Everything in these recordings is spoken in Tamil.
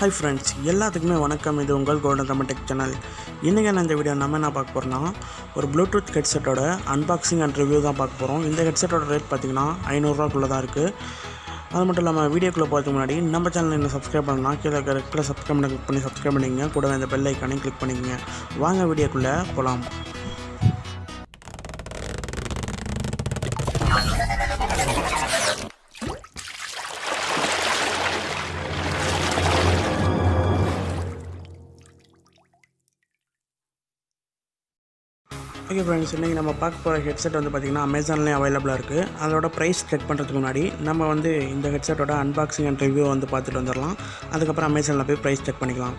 ஹாய் ஃப்ரெண்ட்ஸ், எல்லாத்துக்குமே வணக்கம். இது உங்கள் கோல்டன் தமிழ் டெக் சேனல். இன்றைக்கி நான் இந்த வீடியோ நம்ம என்ன பார்க்க போகிறோம்னா, ஒரு ப்ளூடூத் ஹெட்செட்டோட அன்பாக்சிங் அண்ட் ரிவ்யூ தான் பார்க்க போகிறோம். இந்த ஹெட்செட்டோட ரேட் பார்த்திங்கன்னா 500 தான் இருக்குது. அது மட்டும் இல்லாமல் வீடியோக்குள்ளே போகிறதுக்கு முன்னாடி நம்ம சேனல் இன்னும் சப்ஸ்கிரைப் பண்ணலாம். கீழே ரெட்டில் சப்ஸ்கிரைப் பண்ணி சப்ஸ்கிரைப் பண்ணிக்கங்க. கூட இந்த பெல் ஐக்கானையும் கிளிக் பண்ணிக்கங்க. வாங்க வீடியோக்குள்ளே போகலாம். ஓகே ஃப்ரெண்ட்ஸ், இன்றைக்கி நம்ம பார்க்க போகிற ஹெட்செட் வந்து பார்த்திங்கன்னா அமேசான்லேயும் அவைலபிளாக இருக்குது. அதோட ப்ரைஸ் செக் பண்ணுறதுக்கு முன்னாடி நம்ம வந்து இந்த ஹெட்செட்டோட அன்பாக்சிங் அண்ட் ரிவ்யூ வந்து பார்த்துட்டு வந்துடலாம். அதுக்கப்புறம் அமேசானில் போய் ப்ரைஸ் செக் பண்ணிக்கலாம்.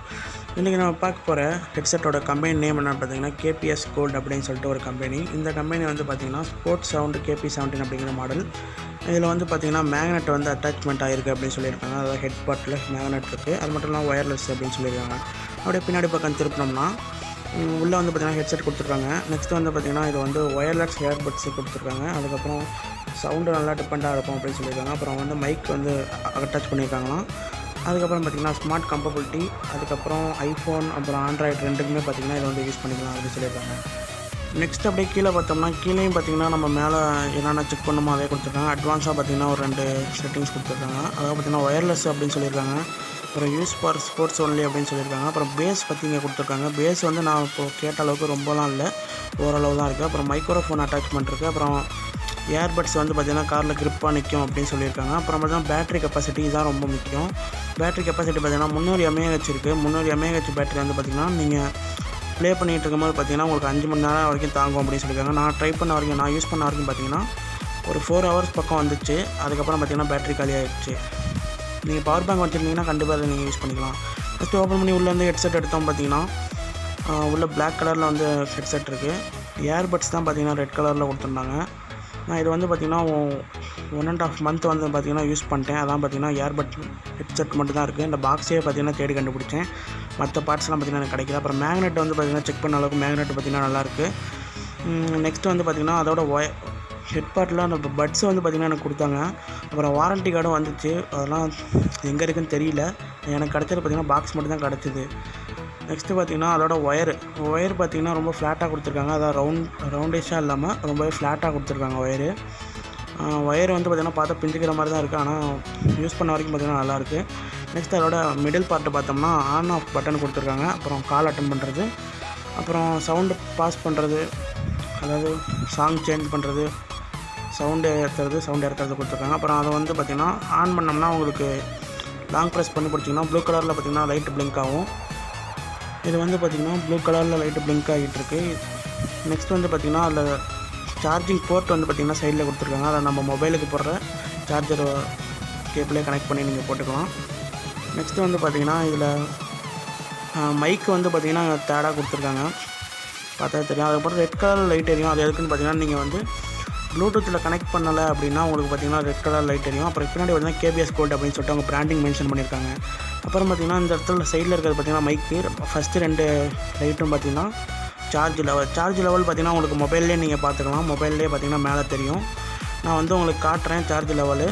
இன்றைக்கி நம்ம பார்க்க போகிற ஹெட்செட்டோட கம்பெனி நேம் என்னென்னு பார்த்தீங்கன்னா கேபிஎஸ் கோல்டு அப்படின்னு சொல்லிட்டு ஒரு கம்பெனி. இந்த கம்பெனி வந்து பார்த்திங்கன்னா ஸ்போர்ட்ஸ் சவுண்டு KP17 அப்படிங்கிற மாடல். இதில் வந்து பார்த்திங்கன்னா மேக்னெட் வந்து அட்டாச்மெண்ட் ஆகிருக்கு அப்படின்னு சொல்லியிருக்காங்க. அதாவது ஹெட் பார்ட்டில் மேக்னெட் இருக்குது. அது மட்டும் இல்லாமல் ஒயர்லெஸ் அப்படின்னு சொல்லியிருக்காங்க. அப்படியே பின்னாடி பக்கம் திருப்பினோம்னா உள்ளே வந்து பார்த்திங்கன்னா ஹெட்செட் கொடுத்துருக்காங்க. நெக்ஸ்ட்டு வந்து பார்த்திங்கன்னா இது வந்து ஒயர்லெஸ் இயர்பட்ஸு கொடுத்துருக்காங்க. அதுக்கப்புறம் சவுண்டு நல்லா டிபெண்டாக இருக்கும் அப்படின்னு சொல்லியிருக்காங்க. அப்புறம் வந்து மைக் வந்து அட்டாச் பண்ணியிருக்காங்களாம். அதுக்கப்புறம் பார்த்திங்கன்னா ஸ்மார்ட் கம்பபிலிட்டி, அதுக்கப்புறம் ஐஃபோன் அப்புறம் ஆண்ட்ராய்டு ரெண்டுக்குமே பார்த்திங்கன்னா இதை வந்து யூஸ் பண்ணிக்கலாம் அப்படின்னு சொல்லியிருக்காங்க. நெக்ஸ்ட் அப்படியே கீழே பார்த்தோம்னா கீழேயும் பார்த்திங்கன்னா நம்ம மேலே என்னென்ன செக் பண்ணுமோ அதே கொடுத்துருக்காங்க. அட்வான்ஸாக பார்த்திங்கன்னா ஒரு 2 செட்டிங்ஸ் கொடுத்துருக்காங்க. அதாவது பார்த்திங்கன்னா ஒயர்லெஸ் அப்படின்னு சொல்லியிருக்காங்க. அப்புறம் யூஸ் ஃபார் ஸ்போர்ட்ஸ் ஒன்லி அப்படின்னு சொல்லியிருக்காங்க. அப்புறம் பேஸ் பற்றி இங்கே கொடுத்துருக்காங்க. பேஸ் வந்து நான் இப்போது கேட்ட அளவுக்கு ரொம்பலாம் இல்லை, ஓரளவு தான் இருக்குது. அப்புறம் மைக்ரோஃபோன் அட்டாச்மெண்ட் இருக்குது. அப்புறம் ஏர்பட்ஸ் வந்து பார்த்திங்கன்னா காரில் கிரிப்பாக நிற்கும் அப்படின்னு சொல்லியிருக்காங்க. அப்புறம் பார்த்தீங்கன்னா பேட்டரி கெப்பாசிட்டி தான் ரொம்ப முக்கியம். பேட்டரி கெப்பாசிட்டி பார்த்திங்கன்னா 300 mAh இருக்குது. 300 mAh பேட்டரி வந்து பார்த்திங்கன்னா நீங்கள் ப்ளே பண்ணிகிட்டு இருக்கும்போது பார்த்திங்கன்னா உங்களுக்கு 5 மணி நேரம் வரைக்கும் தாங்கும் அப்படின்னு சொல்லியிருக்காங்க. நான் ட்ரை பண்ண வரைக்கும், நான் யூஸ் பண்ண வரைக்கும் பார்த்திங்கன்னா ஒரு 4 hours பக்கம் வந்துச்சு. அதுக்கப்புறம் பார்த்திங்கன்னா பேட்டரி காலியாகிடுச்சு. நீங்கள் பவர் பேங்க் வச்சுருந்தீங்கன்னா கண்டிப்பாக அதை நீங்கள் யூஸ் பண்ணிக்கலாம். ஃபஸ்ட்டு ஓப்பன் பண்ணி உள்ளே வந்து ஹெட்செட் எடுத்தோம் பார்த்திங்கன்னா உள்ளே பிளாக் கலரில் வந்து ஹெட்செட் இருக்குது. ஏர்பட்ஸ் தான் பார்த்திங்கன்னா ரெட் கலரில் கொடுத்துருந்தாங்க. நான் இது வந்து பார்த்திங்கன்னா 1.5 month வந்து பார்த்திங்கன்னா யூஸ் பண்ணிட்டேன். அதான் பார்த்திங்கன்னா ஏர்பட் ஹெட்செட் மட்டும் தான் இருக்குது. இந்த பாக்ஸே பார்த்திங்கன்னா தேடி கண்டுபிடிச்சேன். மற்ற பார்ட்ஸ்லாம் பார்த்திங்கன்னா எனக்கு கிடைக்கல. அப்புறம் மேக்னெட் வந்து பார்த்திங்கன்னா செக் பண்ண அளவுக்கு மேக்னெட் பார்த்திங்கன்னா நல்லாயிருக்கு. நெக்ஸ்ட்டு வந்து பார்த்திங்கன்னா அதோட ஹெட் பார்ட்டில் அந்த பட்ஸ் வந்து பார்த்திங்கன்னா எனக்கு கொடுத்தாங்க. அப்புறம் வாரண்ட்டி கார்டும் வந்துச்சு. அதெல்லாம் எங்கே இருக்குதுன்னு தெரியல. எனக்கு கிடச்சது பார்த்திங்கன்னா பாக்ஸ் மட்டும் தான் கிடச்சிது. நெக்ஸ்ட்டு பார்த்திங்கன்னா அதோட ஒயர் பார்த்திங்கன்னா ரொம்ப ஃப்ளாட்டாக கொடுத்துருக்காங்க. அதாவது ரவுண்டேஷாக இல்லாமல் ரொம்பவே ஃப்ளாட்டாக கொடுத்துருக்காங்க ஒயர் வந்து பார்த்திங்கன்னா பார்த்தா பிஞ்சுக்கிற மாதிரி தான் இருக்குது. ஆனால் யூஸ் பண்ண வரைக்கும் பார்த்திங்கன்னா நல்லாயிருக்கு. நெக்ஸ்ட் அதோட மிடில் பார்ட்டு பார்த்தோம்னா ஆன் ஆஃப் பட்டன் கொடுத்துருக்காங்க. அப்புறம் கால் அட்டன் பண்ணுறது, அப்புறம் சவுண்டு பாஸ் பண்ணுறது, அதாவது சாங் சேஞ்ச் பண்ணுறது, சவுண்டு இறக்கிறது கொடுத்துருக்காங்க. அப்புறம் அதை வந்து பார்த்திங்கன்னா ஆன் பண்ணோம்னா உங்களுக்கு லாங் ப்ரெஸ் பண்ணி பிடிச்சிங்கன்னா ப்ளூ கலரில் பார்த்திங்கன்னா லைட்டு பிளிங்க் ஆகும். இது வந்து பார்த்திங்கன்னா ப்ளூ கலரில் லைட்டு பிளிங்க் ஆகிட்டுருக்கு. நெக்ஸ்ட் வந்து பார்த்திங்கன்னா அதில் சார்ஜிங் போர்ட் வந்து பார்த்திங்கன்னா சைடில் கொடுத்துருக்காங்க. அதை நம்ம மொபைலுக்கு போடுற சார்ஜர் கேபிளே கனெக்ட் பண்ணி நீங்கள் போட்டுக்கலாம். நெக்ஸ்ட்டு வந்து பார்த்திங்கன்னா இதில் மைக்கு வந்து பார்த்திங்கன்னா தேடாக கொடுத்துருக்காங்க, பார்த்தா தெரியும். அதுக்கப்புறம் ரெட் கலர் லைட் எரியும். அது எதுக்குன்னு பார்த்திங்கன்னா நீங்கள் வந்து ப்ளூடூத்தில் கனெக்ட் பண்ணலை அப்படின்னா உங்களுக்கு பார்த்திங்கன்னா ரெட் கலர் லைட் எரியும். அப்புறம் பின்னாடி பார்த்திங்கன்னா கேபிஎஸ் கோல்டு அப்படின்னு சொல்லிட்டு அவங்க பிராண்டிங் மென்ஷன் பண்ணியிருக்காங்க. அப்புறம் பார்த்திங்கன்னா இந்த இடத்துல சைடில் இருக்கிறது பார்த்திங்கன்னா மைக்கு. ஃபஸ்ட்டு 2 லைட்டும் பார்த்திங்கன்னா சார்ஜ் லெவல் பார்த்திங்கன்னா உங்களுக்கு மொபைல்லே நீங்கள் பார்த்துக்கலாம். மொபைல்லே பார்த்திங்கன்னா மேலே தெரியும். நான் வந்து உங்களுக்கு காட்டுறேன் சார்ஜ் லெவலு.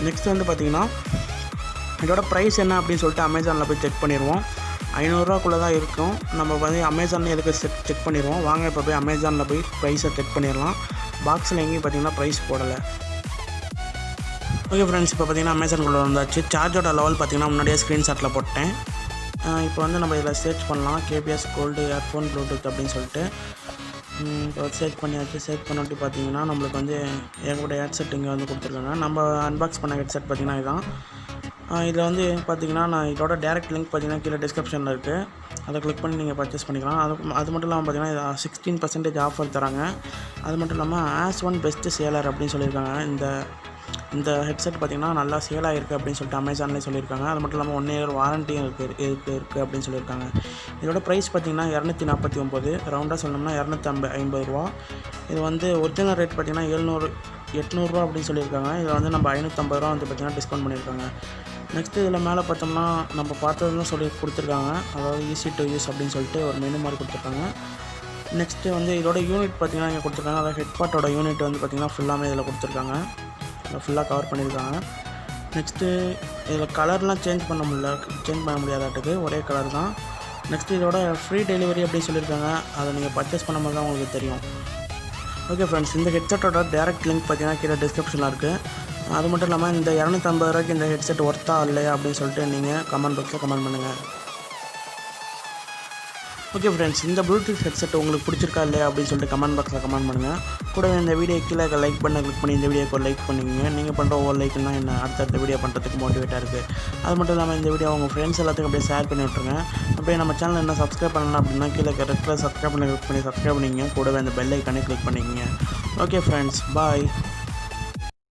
நெக்ஸ்ட் வந்து பார்த்திங்கன்னா இதோட ப்ரைஸ் என்ன அப்படின்னு சொல்லிட்டு அமேசானில் போய் செக் பண்ணிடுவோம். 500 தான் இருக்கும். நம்ம வந்து அமேசானில் எதுக்கு செக் பண்ணிடுவோம். வாங்க இப்போ போய் அமேசானில் போய் ப்ரைஸை செக் பண்ணிடலாம். பாக்ஸில் எங்கேயும் பார்த்திங்கன்னா ப்ரைஸ் போடலை. ஓகே ஃப்ரெண்ட்ஸ், இப்போ பார்த்திங்கன்னா அமேசானுக்குள்ளே வந்தாச்சு. சார்ஜோட லெவல் பார்த்திங்கன்னா முன்னாடியே ஸ்க்ரீன்ஷாட்டில் போட்டேன். இப்போ வந்து நம்ம இதில் சர்ச் பண்ணலாம் கேபிஎஸ் கோல்டு இயர்ஃபோன் ப்ளூடூத் அப்படின்னு சொல்லிட்டு. இப்போ சர்ச் பண்ணியாச்சு. சர்ச் பண்ணிட்டு பார்த்திங்கன்னா நம்மளுக்கு வந்து ஏகப்பட்ட ஹெட்செட் இங்கே வந்து கொடுத்துருக்காங்க. நம்ம அன்பாக்ஸ் பண்ண ஹெட்செட் பார்த்திங்கன்னா இதுதான். இதில் வந்து பார்த்திங்கன்னா நான் இதோட டேரெக்ட் லிங்க் பார்த்திங்கன்னா கீழே டிஸ்கிரிப்ஷனில் இருக்குது. அதை கிளிக் பண்ணி நீங்கள் பர்ச்சேஸ் பண்ணிக்கலாம். அது மட்டும் இல்லாமல் பார்த்திங்கன்னா 16% ஆஃபர் தராங்க. அது மட்டும் இல்லாமல் ஆஸ் ஒன் பெஸ்ட்டு சேலர் அப்படின்னு சொல்லியிருக்காங்க. இந்த ஹெட்செட் பார்த்திங்கன்னா நல்லா சேல் ஆகிருக்கு அப்படின்னு சொல்லிட்டு அமேசான்லேயே சொல்லியிருக்காங்க. அது மட்டும் இல்லாமல் 1 year வாரண்டியும் இருக்குது அப்படின்னு சொல்லியிருக்காங்க. இதோட ப்ரைஸ் பார்த்திங்கன்னா 249, ரவுண்டாக சொன்னோம்னா 250 ரூபா. இது வந்து ஒரிஜினல் ரேட் பார்த்திங்கன்னா 800 அப்படின்னு சொல்லியிருக்காங்க. இதில் வந்து நம்ம 550 ரூபா வந்து பார்த்திங்கன்னா டிஸ்கவுண்ட் பண்ணியிருக்காங்க. நெக்ஸ்ட்டு இதில் மேலே பார்த்தோம்னா நம்ம பார்த்ததுன்னு சொல்லி கொடுத்துருக்காங்க. அதாவது ஈஸி டு யூஸ் அப்படின்னு சொல்லிட்டு ஒரு மெனு மாதிரி கொடுத்துருக்காங்க. நெக்ஸ்ட்டு வந்து இதோட யூனிட் பார்த்திங்கன்னா இங்கே கொடுத்துருக்காங்க. அதாவது ஹெட் பார்ட்டோட யூனிட் வந்து பார்த்திங்கன்னா ஃபுல்லாமே இதில் கொடுத்துருக்காங்க. ஃபுல்லாக கவர் பண்ணியிருக்காங்க. நெக்ஸ்ட்டு இதில் கலர்லாம் சேஞ்ச் பண்ண முடியாதாட்டுக்கு, ஒரே கலர் தான். நெக்ஸ்ட்டு இதோட ஃப்ரீ டெலிவரி அப்படி சொல்லியிருக்காங்க. அதை நீங்கள் பர்ச்சேஸ் பண்ணும்போது தான் உங்களுக்கு தெரியும். ஓகே ஃப்ரெண்ட்ஸ், இந்த ஹெட்செட்டோட டேரக்ட் லிங்க் பார்த்தீங்கன்னா கீழே டிஸ்கிரிப்ஷனில் இருக்குது. அது மட்டும் இல்லாமல் இந்த 250 ரூபாய்க்கு இந்த ஹெட்செட் ஒர்த்தா இல்லையா அப்படின்னு சொல்லிட்டு நீங்கள் கமெண்ட் பாக்ஸில் கமெண்ட் பண்ணுங்கள். ஓகே ஃப்ரெண்ட்ஸ், இந்த ப்ளூடூத் ஹெட்செட் உங்களுக்கு பிடிச்சிருக்கா இல்லையா அப்படின்னு சொல்லிட்டு கமெண்ட் பாக்ஸில் கமெண்ட் பண்ணுங்கள். கூடவே இந்த வீடியோ கீழே லைக் பண்ண கிளிக் பண்ணி இந்த வீடியோக்கு ஒரு லைக் பண்ணிக்கோங்க. நீங்கள் பண்ணுற ஒவ்வொரு லைக்குன்னா என்ன அடுத்தடுத்த வீடியோ பண்ணுறதுக்கு மோட்டிவேட்டாக இருக்குது. அது மட்டும் இல்லாமல் இந்த வீடியோ உங்கள் ஃப்ரெண்ட்ஸ் எல்லாத்துக்கும் அப்படியே ஷேர் பண்ணி விட்ருங்க. அப்படியே நம்ம சேனல் என்ன சப்ஸ்கிரைப் பண்ணலாம் அப்படின்னா கீழே ரெட்டில் சப்ஸ்கிரைப் பண்ணி கிளிக் பண்ணி சப்ஸ்கிரைப் பண்ணிக்கங்க. கூடவே அந்த பெல் ஐக்கானே கிளிக் பண்ணிக்கோங்க. ஓகே ஃப்ரெண்ட்ஸ், பாய்.